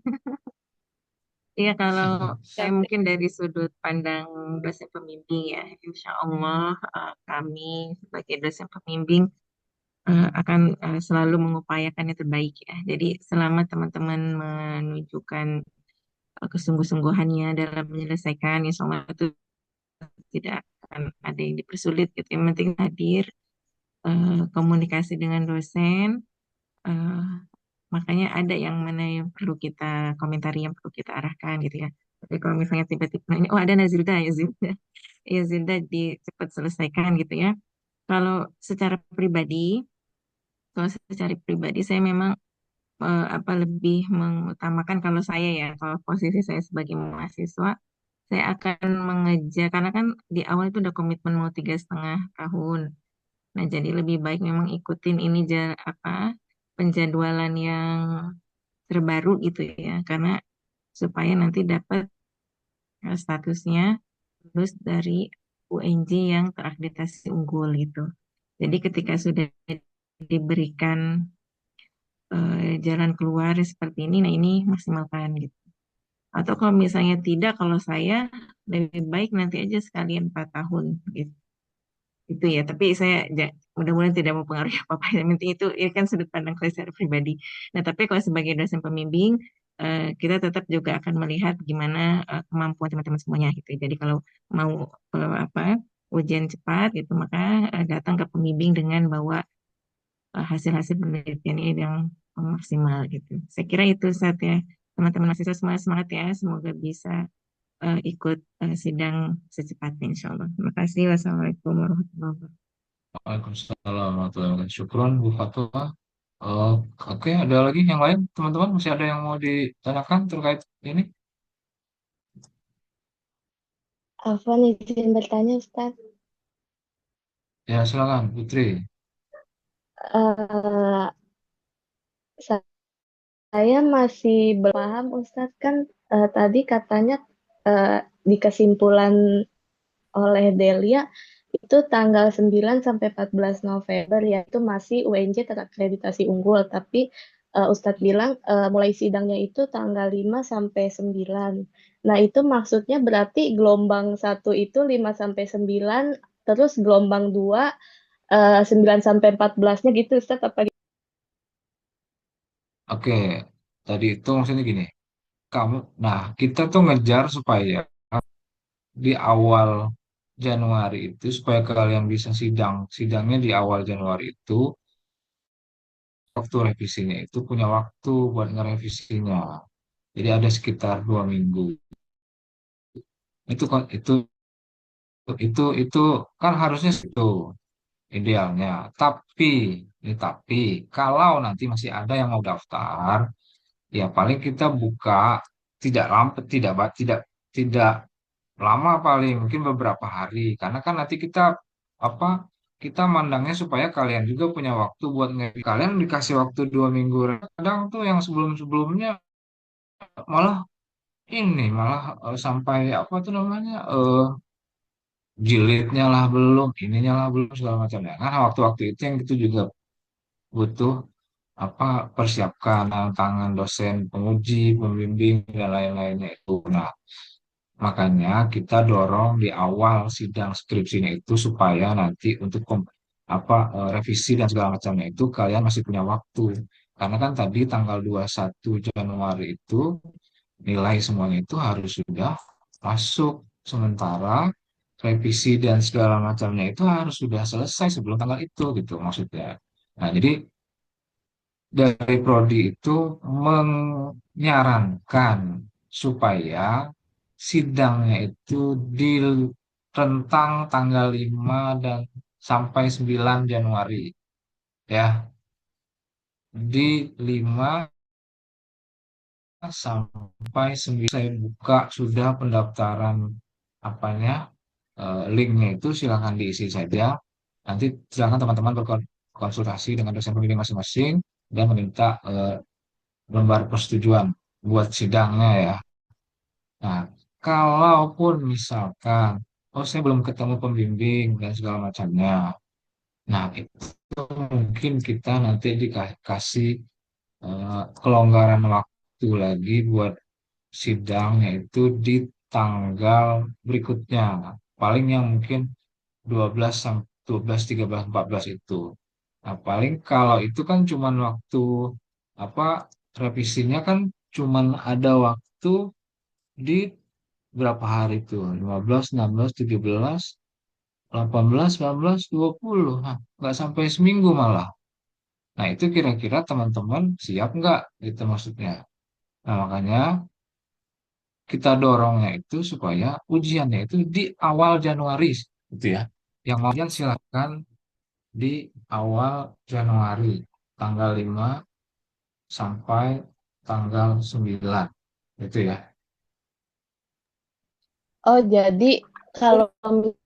Iya, kalau saya mungkin dari sudut pandang dosen pembimbing ya, insya Allah kami sebagai dosen pembimbing akan selalu mengupayakan yang terbaik ya. Jadi selama teman-teman menunjukkan kesungguh-sungguhannya dalam menyelesaikan, insya Allah itu tidak akan ada yang dipersulit gitu. Yang penting hadir, komunikasi dengan dosen, eh, makanya ada yang mana yang perlu kita komentari, yang perlu kita arahkan gitu ya. Tapi kalau misalnya tiba-tiba ini, oh ada Nazilda ya Zilda, ya Zilda cepat selesaikan gitu ya. Kalau secara pribadi, kalau secara pribadi saya memang apa lebih mengutamakan kalau saya ya, kalau posisi saya sebagai mahasiswa, saya akan mengejar karena kan di awal itu udah komitmen mau 3,5 tahun. Nah, jadi lebih baik memang ikutin ini apa penjadwalan yang terbaru gitu ya, karena supaya nanti dapat statusnya lulus dari UNJ yang terakreditasi unggul gitu. Jadi ketika sudah diberikan jalan keluar seperti ini, nah ini maksimalkan gitu. Atau kalau misalnya tidak, kalau saya lebih baik nanti aja sekalian 4 tahun gitu. Itu ya, tapi saya mudah-mudahan tidak mempengaruhi apa-apa. Yang penting itu ya kan sudut pandang saya secara pribadi. Nah, tapi kalau sebagai dosen pembimbing, kita tetap juga akan melihat gimana kemampuan teman-teman semuanya gitu. Jadi kalau mau apa ujian cepat gitu, maka datang ke pembimbing dengan bawa hasil-hasil penelitiannya yang maksimal gitu. Saya kira itu saat ya teman-teman mahasiswa semua semangat ya, semoga bisa ikut sidang secepatnya insya Allah. Terima kasih. Wassalamualaikum warahmatullahi wabarakatuh. Waalaikumsalam warahmatullahi wabarakatuh. Syukron Bu Fatwa. Eh, oke, ada lagi yang lain, teman-teman? Masih ada yang mau ditanyakan terkait ini? Afwan izin bertanya, Ustaz. Ya, silakan, Putri. Eh, saya masih belum paham, Ustaz. Kan tadi katanya di kesimpulan oleh Delia itu tanggal 9 sampai 14 November ya itu masih UNJ terakreditasi unggul. Tapi Ustadz bilang mulai sidangnya itu tanggal 5 sampai 9. Nah, itu maksudnya berarti gelombang satu itu 5 sampai 9, terus gelombang 2 9 sampai 14-nya gitu Ustadz apa gitu? Oke, tadi itu maksudnya gini. Kamu, nah kita tuh ngejar supaya di awal Januari itu supaya kalian bisa sidangnya di awal Januari itu waktu revisinya itu punya waktu buat ngerevisinya. Jadi ada sekitar 2 minggu. Itu kan itu kan harusnya itu idealnya. Tapi tapi kalau nanti masih ada yang mau daftar, ya paling kita buka tidak lambat tidak tidak lama paling mungkin beberapa hari karena kan nanti kita apa kita mandangnya supaya kalian juga punya waktu buat kalian dikasih waktu 2 minggu kadang tuh yang sebelum-sebelumnya malah sampai apa tuh namanya jilidnya lah belum ininya lah belum segala macamnya kan waktu-waktu itu yang itu juga butuh apa persiapkan tangan dosen penguji pembimbing dan lain-lainnya itu nah makanya kita dorong di awal sidang skripsinya itu supaya nanti untuk revisi dan segala macamnya itu kalian masih punya waktu. Karena kan tadi tanggal 21 Januari itu nilai semuanya itu harus sudah masuk. Sementara revisi dan segala macamnya itu harus sudah selesai sebelum tanggal itu gitu maksudnya. Nah, jadi dari Prodi itu menyarankan supaya sidangnya itu di rentang tanggal 5 dan sampai 9 Januari ya. Di 5 sampai 9 saya buka sudah pendaftaran apanya linknya itu silakan diisi saja. Nanti silakan teman-teman berkonsultasi dengan dosen pembimbing masing-masing dan meminta lembar persetujuan buat sidangnya ya. Nah, kalaupun misalkan, oh saya belum ketemu pembimbing dan segala macamnya. Nah, itu mungkin kita nanti dikasih kelonggaran waktu lagi buat sidang yaitu di tanggal berikutnya. Paling yang mungkin 12 sampai 12, 13, 14 itu. Nah, paling kalau itu kan cuman waktu apa revisinya kan cuman ada waktu di berapa hari itu? 15, 16, 17, 18, 19, 20. Nah, nggak sampai seminggu malah. Nah, itu kira-kira teman-teman siap nggak? Gitu maksudnya. Nah, makanya kita dorongnya itu supaya ujiannya itu di awal Januari, gitu ya. Yang mau ujian silakan di awal Januari, tanggal 5 sampai tanggal 9. Itu ya. Oh, jadi kalau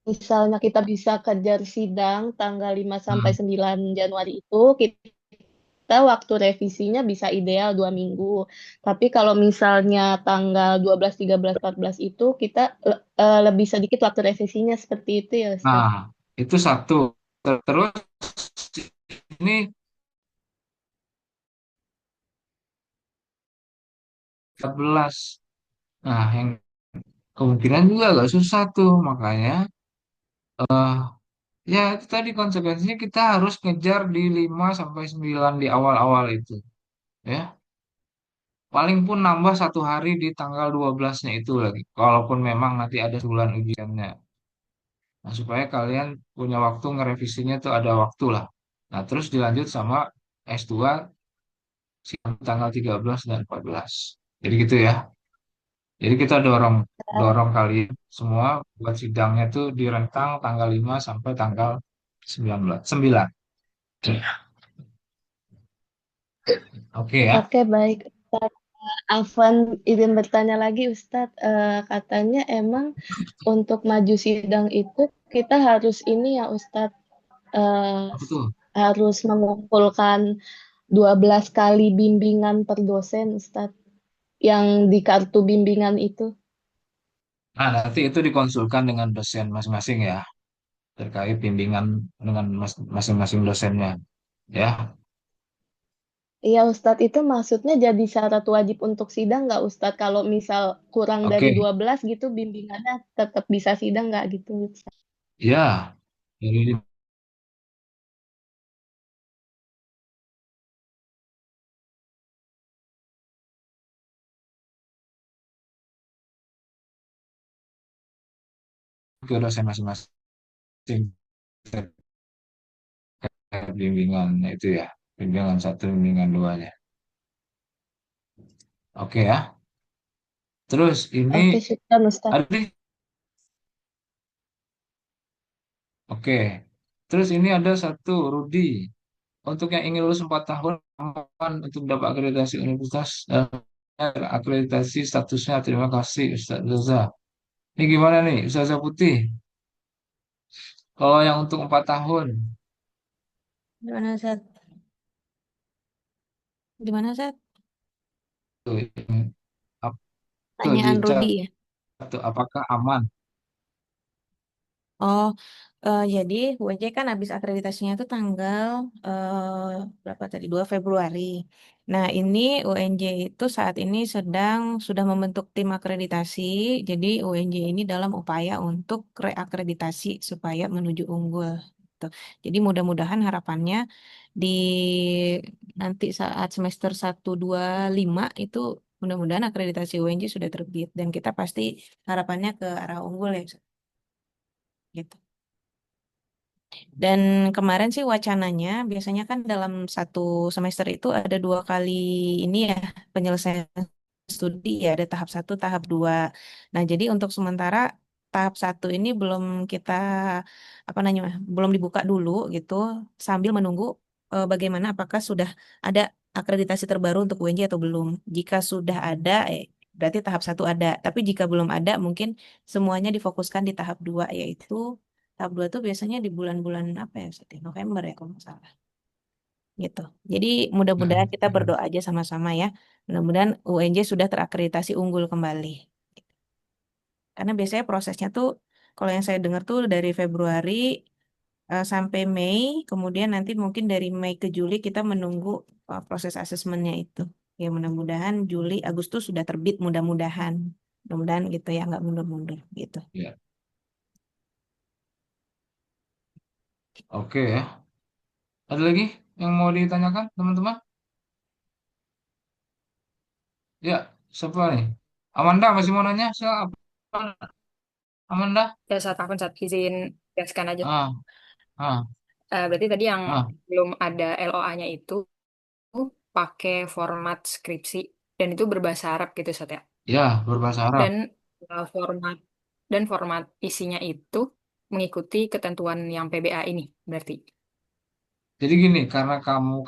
misalnya kita bisa kejar sidang tanggal 5 sampai Hmm. 9 Januari itu, kita waktu revisinya bisa ideal 2 minggu. Tapi kalau misalnya tanggal 12, 13, 14 itu, kita lebih sedikit waktu revisinya seperti itu ya, Ustaz. Nah, itu satu. Terus ini 14. Nah, yang kemungkinan juga agak susah tuh. Makanya ya itu tadi konsekuensinya kita harus ngejar di 5 sampai 9 di awal-awal itu. Ya, paling pun nambah 1 hari di tanggal 12-nya itu lagi. Kalaupun memang nanti ada bulan ujiannya. Nah, supaya kalian punya waktu ngerevisinya tuh ada waktu lah. Nah, terus dilanjut sama S2 tanggal 13 dan 14. Jadi gitu ya. Jadi kita dorong dorong kalian semua buat sidangnya tuh di rentang tanggal 5 sampai tanggal 19. 9. Oke ya. Oke, baik. Ustaz Afwan izin bertanya lagi, Ustadz. Katanya emang untuk maju sidang itu kita harus ini ya, Ustadz, Apa tuh? harus mengumpulkan 12 kali bimbingan per dosen, Ustadz, yang di kartu bimbingan itu. Nah, nanti itu dikonsulkan dengan dosen masing-masing ya, terkait bimbingan dengan masing-masing dosennya. Ya, Iya, Ustadz, itu maksudnya jadi syarat wajib untuk sidang nggak, Ustadz? Kalau misal kurang dari oke. 12 gitu, bimbingannya tetap bisa sidang nggak gitu, Ustadz? Ya, jadi ke dosen masing-masing terkait bimbingannya itu ya, bimbingan satu, bimbingan duanya. Oke ya. Terus ini Oke, syukran, Ustadz. ada, oke. Terus ini ada satu, Rudi. Untuk yang ingin lulus 4 tahun aman untuk dapat akreditasi universitas dan akreditasi statusnya. Terima kasih Ustaz Reza. Ini gimana nih Ustazah Putih? Kalau yang untuk 4 tahun, Gimana, Sat? Gimana, Sat? tuh, tuh Tanyaan Rudi dicat ya? tuh, apakah aman? Oh, jadi UNJ kan habis akreditasinya itu tanggal berapa tadi? 2 Februari. Nah, ini UNJ itu saat ini sudah membentuk tim akreditasi. Jadi UNJ ini dalam upaya untuk reakreditasi supaya menuju unggul. Gitu. Jadi mudah-mudahan harapannya di nanti saat semester 1, 2, 5 itu mudah-mudahan akreditasi UNJ sudah terbit dan kita pasti harapannya ke arah unggul ya. Gitu. Dan kemarin sih wacananya biasanya kan dalam satu semester itu ada 2 kali ini ya penyelesaian studi ya ada tahap 1, tahap 2. Nah jadi untuk sementara tahap 1 ini belum kita apa namanya belum dibuka dulu gitu sambil menunggu bagaimana apakah sudah ada akreditasi terbaru untuk UNJ atau belum. Jika sudah ada berarti tahap 1 ada. Tapi jika belum ada mungkin semuanya difokuskan di tahap 2 yaitu tahap 2 tuh biasanya di bulan-bulan apa ya, Ustaz, ya? November ya kalau nggak salah. Gitu. Jadi mudah-mudahan kita Hmm. berdoa aja sama-sama ya. Mudah-mudahan UNJ sudah terakreditasi unggul kembali. Karena biasanya prosesnya tuh kalau yang saya dengar tuh dari Februari sampai Mei, kemudian nanti mungkin dari Mei ke Juli kita menunggu proses asesmennya itu. Ya mudah-mudahan Juli Agustus sudah terbit, mudah-mudahan gitu ya, nggak mundur-mundur gitu. Ya, oke ya. Ada lagi yang mau ditanyakan, teman-teman? Ya, siapa nih? Amanda masih mau nanya? Siapa? Amanda? Ya saat aku saat izin jelaskan aja. Ah, ah, Berarti tadi yang ah. belum ada LOA-nya itu pakai format skripsi dan itu berbahasa Arab gitu Sat ya. Ya, berbahasa Arab. Dan format dan format isinya itu mengikuti ketentuan yang PBA ini berarti. Jadi gini, karena kamu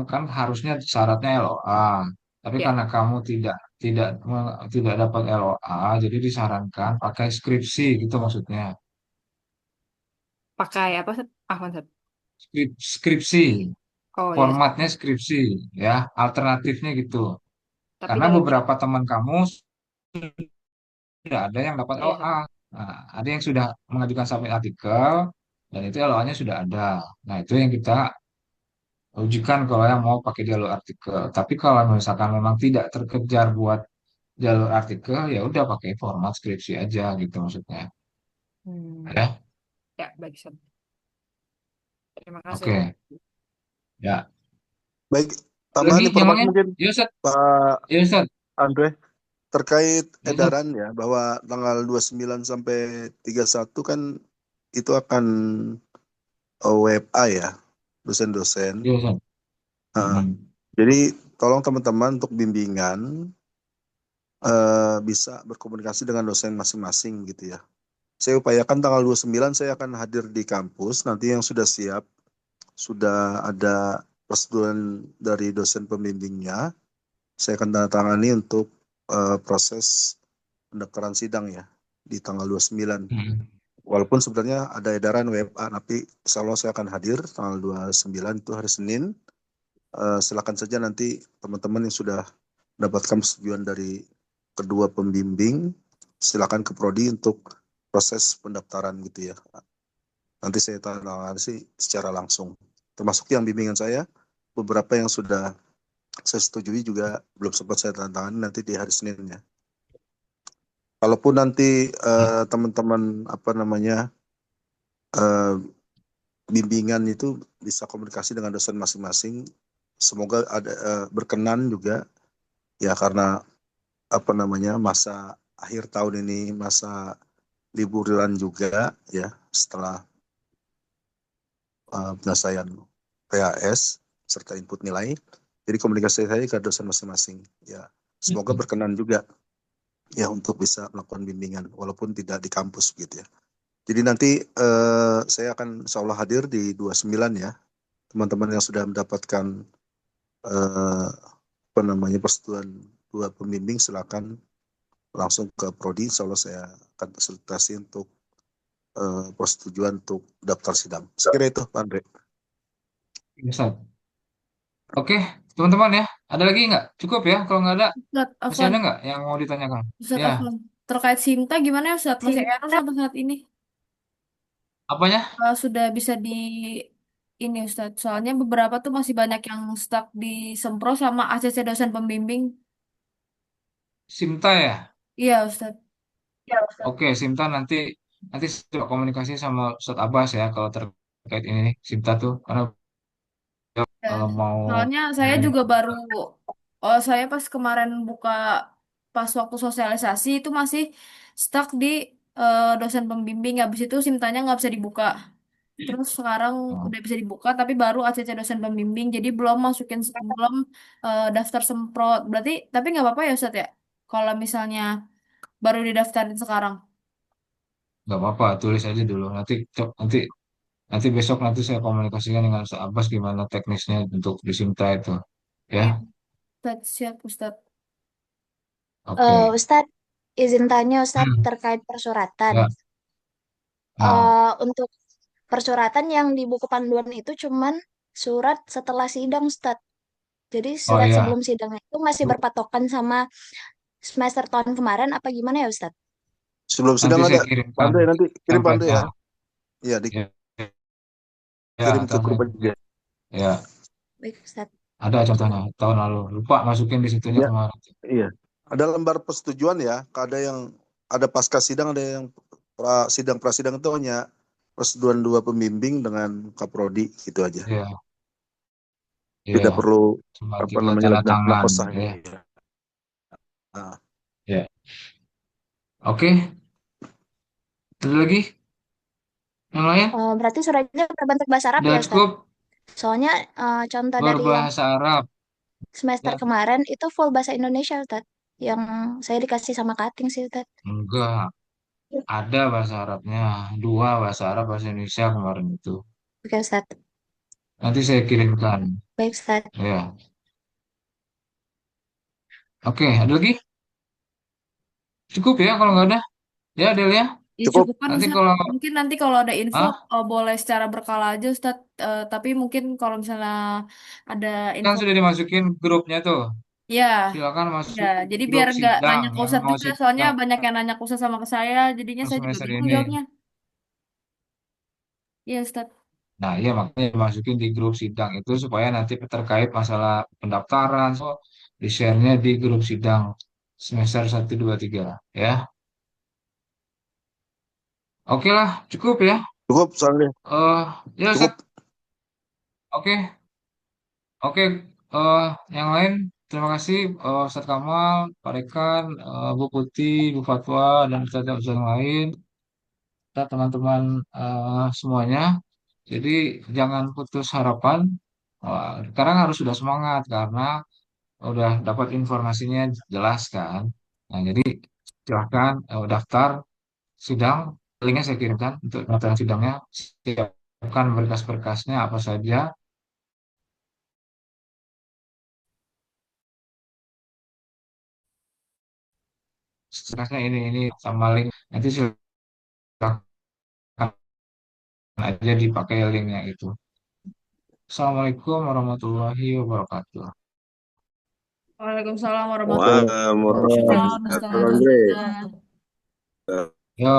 kan harusnya syaratnya LOA, tapi Ya, karena kamu tidak dapat LOA, jadi disarankan pakai skripsi gitu maksudnya. pakai apa Sat? Apa Sat? Skripsi, Oh ya, formatnya skripsi, ya, alternatifnya gitu. tapi Karena kalau beberapa teman kamu sudah ada yang dapat oh ya Sat. LOA. Nah, ada yang sudah mengajukan submit artikel, dan itu LOA-nya sudah ada. Nah, itu yang kita ujikan kalau yang mau pakai jalur artikel. Tapi kalau misalkan memang tidak terkejar buat jalur artikel, ya udah pakai format skripsi aja gitu maksudnya. Hmm, Ya, ya baik Sat. Terima kasih Sat. oke. Ya, Baik, tambahan lagi yang informasi lain? mungkin Ya Ustaz, Pak ya Ustaz, Andre terkait ya Ustaz. edaran ya bahwa tanggal 29 sampai 31 kan itu akan WFA ya dosen-dosen. Ya Ustaz. Nah, Hmm. jadi tolong teman-teman untuk bimbingan bisa berkomunikasi dengan dosen masing-masing gitu ya. Saya upayakan tanggal 29 saya akan hadir di kampus. Nanti yang sudah siap, sudah ada persetujuan dari dosen pembimbingnya. Saya akan tanda tangani untuk proses pendaftaran sidang ya di tanggal 29. Hmm. Walaupun sebenarnya ada edaran WFA, tapi insya Allah saya akan hadir tanggal 29 itu hari Senin. Silakan saja nanti teman-teman yang sudah mendapatkan persetujuan dari kedua pembimbing, silakan ke Prodi untuk proses pendaftaran gitu ya. Nanti saya tangani sih secara langsung. Termasuk yang bimbingan saya, beberapa yang sudah saya setujui juga belum sempat saya tanda tangani nanti di hari Senin ya. Kalaupun nanti teman-teman apa namanya bimbingan itu bisa komunikasi dengan dosen masing-masing, semoga ada berkenan juga ya karena apa namanya masa akhir tahun ini masa liburan juga ya setelah penyelesaian PAS serta input nilai. Jadi komunikasi saya ke dosen masing-masing ya semoga berkenan juga ya untuk bisa melakukan bimbingan walaupun tidak di kampus gitu ya. Jadi nanti saya akan insya Allah hadir di 29 ya. Teman-teman yang sudah mendapatkan apa namanya persetujuan dua pembimbing silakan langsung ke Prodi. Insya Allah saya akan fasilitasi untuk persetujuan untuk daftar sidang. Sekira itu Pak Andre. Ya, Ustaz. Oke, teman-teman ya. Ada lagi nggak? Cukup ya. Kalau nggak ada, Ustadz masih Afwan, ada nggak yang mau ditanyakan? Ustadz Ya, Afwan. Terkait Sinta gimana ya Ustadz? Masih error sampai saat ini? apanya? Sudah bisa di ini Ustadz. Soalnya beberapa tuh masih banyak yang stuck di Sempro sama ACC dosen pembimbing. Simta ya? Iya Ustadz. Oke, Simta nanti nanti coba komunikasi sama Ustadz Abbas ya kalau terkait ini nih, Simta tuh karena Ya. kalau mau Soalnya saya ini juga baru, oh saya pas kemarin buka pas waktu sosialisasi itu masih stuck di dosen pembimbing. Habis itu simtanya nggak bisa dibuka. Terus sekarang oh, udah bisa dibuka tapi baru ACC dosen pembimbing. Jadi belum masukin belum daftar semprot. Berarti tapi nggak apa-apa ya Ustadz ya. Kalau misalnya baru didaftarin sekarang. nggak apa-apa, tulis aja dulu. Nanti nanti besok nanti saya komunikasikan dengan Ustadz Abbas gimana teknisnya untuk di Simta itu. Ya, Iya, Ustadz, siap Ustadz. oke. Ustadz, izin tanya Ustadz Hmm, terkait persuratan. ya, nah, Untuk persuratan yang di buku panduan itu cuman surat setelah sidang Ustadz. Jadi oh surat ya, sebelum sidang itu masih itu berpatokan sama semester tahun kemarin apa gimana ya Ustadz? Sebelum nanti sidang saya ada Pak kirimkan Andre nanti kirim Pak Andre template-nya. ya. Iya di Ya, Ya, kirim ke tahun grup ini. aja. Ya, Baik, Ustadz. ada contohnya tahun lalu. Lupa masukin di situnya Ya, kemarin. iya. Ada lembar persetujuan ya. Ada yang ada pasca sidang, ada yang sidang prasidang itu hanya persetujuan dua pembimbing dengan kaprodi gitu aja. Iya, Tidak iya. perlu Cuma apa tinggal namanya tanda lagi tangan. nafasahnya. Ya, Nah, ya. Oke, ada lagi yang lain? Berarti suratnya berbentuk bahasa Arab Udah ya, Ustadz? cukup Soalnya contoh dari yang berbahasa Arab. semester Ya, kemarin itu full bahasa Indonesia, Ustadz. Yang saya dikasih sama Kating sih, Ustadz. enggak. Ada bahasa Arabnya. Dua bahasa Arab, bahasa Indonesia kemarin itu. Oke, Ustadz. Nanti saya kirimkan. Baik, Ustadz. Ya. Oke, ada lagi? Cukup ya kalau nggak ada. Ya, Del ya. Ya cukup. cukup kan Nanti Ustadz. kalau Mungkin nanti kalau ada info ah boleh secara berkala aja Ustadz. Tapi mungkin kalau misalnya ada kan info, sudah dimasukin grupnya tuh. ya, Silakan ya. masuk Jadi biar grup nggak sidang nanya ke yang Ustadz mau juga. Soalnya sidang banyak yang nanya ke Ustadz sama ke saya. Jadinya saya juga semester bingung ini. jawabnya. Iya Ustadz. Nah, iya makanya dimasukin di grup sidang itu supaya nanti terkait masalah pendaftaran, so di-share-nya di grup sidang semester 1, 2, 3 ya. Oke lah, cukup ya. Cukup soalnya. Eh, ya Cukup. Ustaz. Oke, oke. Yang lain terima kasih Ustaz Kamal, Pak Rekan, Bu Putih, Bu Fatwa dan Ustaz yang lain, kita teman-teman semuanya. Jadi jangan putus harapan. Sekarang harus sudah semangat karena udah dapat informasinya jelas kan. Nah, jadi silahkan daftar sidang, linknya saya kirimkan untuk daftar sidangnya. Siapkan berkas-berkasnya apa saja. Berkasnya ini sama link. Nanti silahkan aja dipakai linknya itu. Assalamualaikum warahmatullahi wabarakatuh. Waalaikumsalam warahmatullahi Waalaikumsalam wabarakatuh. warahmatullahi Syukran, wabarakatuh, Ustadz. Andre. Alhamdulillah. Yo.